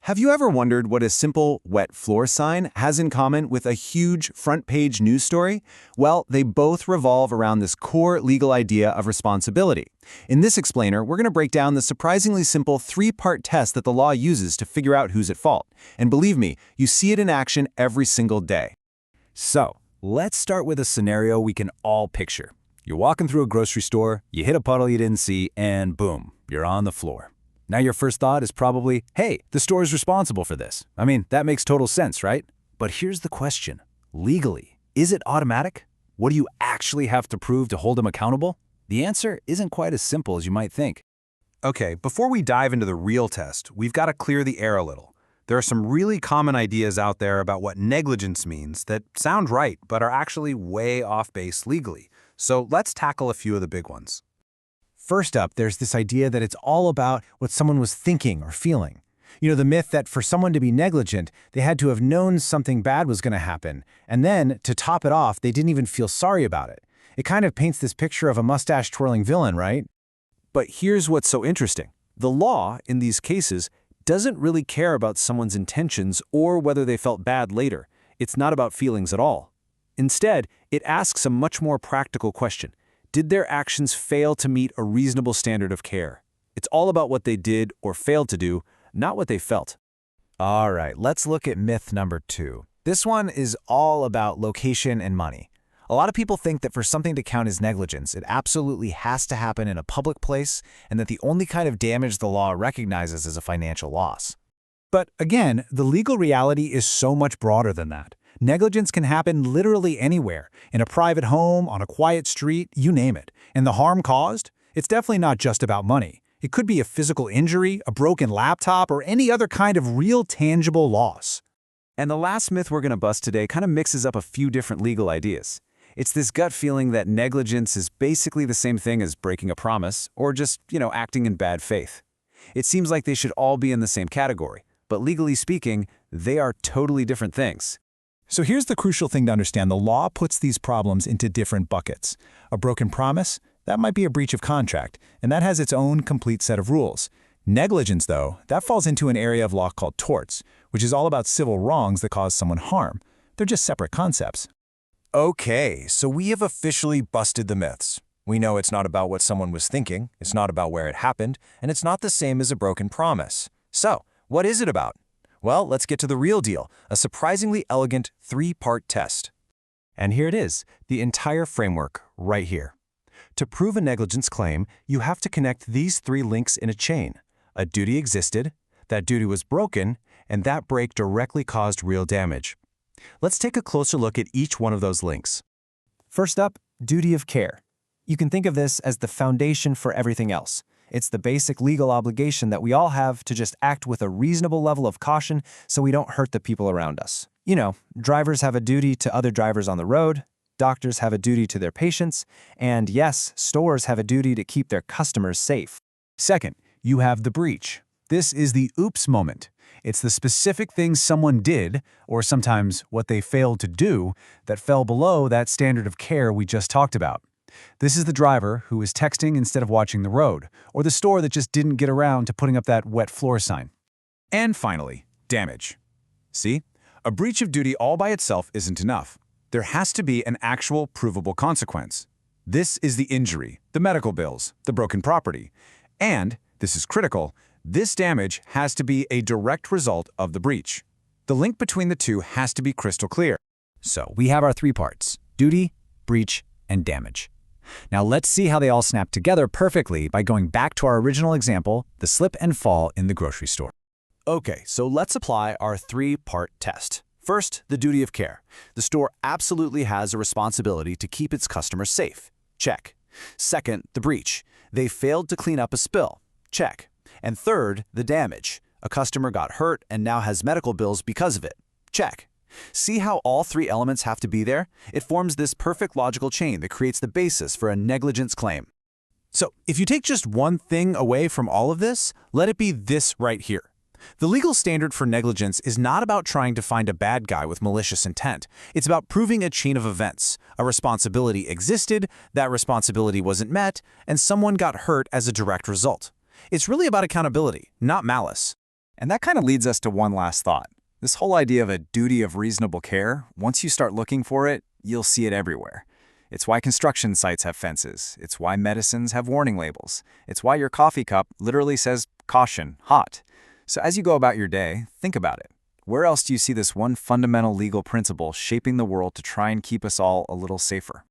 Have you ever wondered what a simple wet floor sign has in common with a huge front-page news story? Well, they both revolve around this core legal idea of responsibility. In this explainer, we're going to break down the surprisingly simple three-part test that the law uses to figure out who's at fault. And believe me, you see it in action every single day. So, let's start with a scenario we can all picture. You're walking through a grocery store, you hit a puddle you didn't see, and boom, you're on the floor. Now your first thought is probably, hey, the store is responsible for this. I mean, that makes total sense, right? But here's the question. Legally, is it automatic? What do you actually have to prove to hold them accountable? The answer isn't quite as simple as you might think. Okay, before we dive into the real test, we've got to clear the air a little. There are some really common ideas out there about what negligence means that sound right, but are actually way off base legally. So let's tackle a few of the big ones. First up, there's this idea that it's all about what someone was thinking or feeling. You know, the myth that for someone to be negligent, they had to have known something bad was going to happen, and then, to top it off, they didn't even feel sorry about it. It kind of paints this picture of a mustache-twirling villain, right? But here's what's so interesting. The law, in these cases, doesn't really care about someone's intentions or whether they felt bad later. It's not about feelings at all. Instead, it asks a much more practical question. Did their actions fail to meet a reasonable standard of care? It's all about what they did or failed to do, not what they felt. All right, let's look at myth number 2. This one is all about location and money. A lot of people think that for something to count as negligence, it absolutely has to happen in a public place and that the only kind of damage the law recognizes is a financial loss. But again, the legal reality is so much broader than that. Negligence can happen literally anywhere, in a private home, on a quiet street, you name it. And the harm caused? It's definitely not just about money. It could be a physical injury, a broken laptop, or any other kind of real tangible loss. And the last myth we're going to bust today kind of mixes up a few different legal ideas. It's this gut feeling that negligence is basically the same thing as breaking a promise or just, acting in bad faith. It seems like they should all be in the same category, but legally speaking, they are totally different things. So here's the crucial thing to understand. The law puts these problems into different buckets. A broken promise? That might be a breach of contract, and that has its own complete set of rules. Negligence, though, that falls into an area of law called torts, which is all about civil wrongs that cause someone harm. They're just separate concepts. Okay, so we have officially busted the myths. We know it's not about what someone was thinking, it's not about where it happened, and it's not the same as a broken promise. So, what is it about? Well, let's get to the real deal, a surprisingly elegant three-part test. And here it is, the entire framework, right here. To prove a negligence claim, you have to connect these 3 links in a chain. A duty existed, that duty was broken, and that break directly caused real damage. Let's take a closer look at each one of those links. First up, duty of care. You can think of this as the foundation for everything else. It's the basic legal obligation that we all have to just act with a reasonable level of caution so we don't hurt the people around us. Drivers have a duty to other drivers on the road, doctors have a duty to their patients, and yes, stores have a duty to keep their customers safe. Second, you have the breach. This is the oops moment. It's the specific things someone did, or sometimes what they failed to do, that fell below that standard of care we just talked about. This is the driver who is texting instead of watching the road, or the store that just didn't get around to putting up that wet floor sign. And finally, damage. See, a breach of duty all by itself isn't enough. There has to be an actual provable consequence. This is the injury, the medical bills, the broken property. And, this is critical, this damage has to be a direct result of the breach. The link between the two has to be crystal clear. So we have our 3 parts: duty, breach, and damage. Now let's see how they all snap together perfectly by going back to our original example, the slip and fall in the grocery store. Okay, so let's apply our 3-part test. First, the duty of care. The store absolutely has a responsibility to keep its customers safe. Check. Second, the breach. They failed to clean up a spill. Check. And third, the damage. A customer got hurt and now has medical bills because of it. Check. See how all 3 elements have to be there? It forms this perfect logical chain that creates the basis for a negligence claim. So, if you take just one thing away from all of this, let it be this right here. The legal standard for negligence is not about trying to find a bad guy with malicious intent. It's about proving a chain of events. A responsibility existed, that responsibility wasn't met, and someone got hurt as a direct result. It's really about accountability, not malice. And that kind of leads us to one last thought. This whole idea of a duty of reasonable care, once you start looking for it, you'll see it everywhere. It's why construction sites have fences. It's why medicines have warning labels. It's why your coffee cup literally says, "Caution, hot." So as you go about your day, think about it. Where else do you see this one fundamental legal principle shaping the world to try and keep us all a little safer?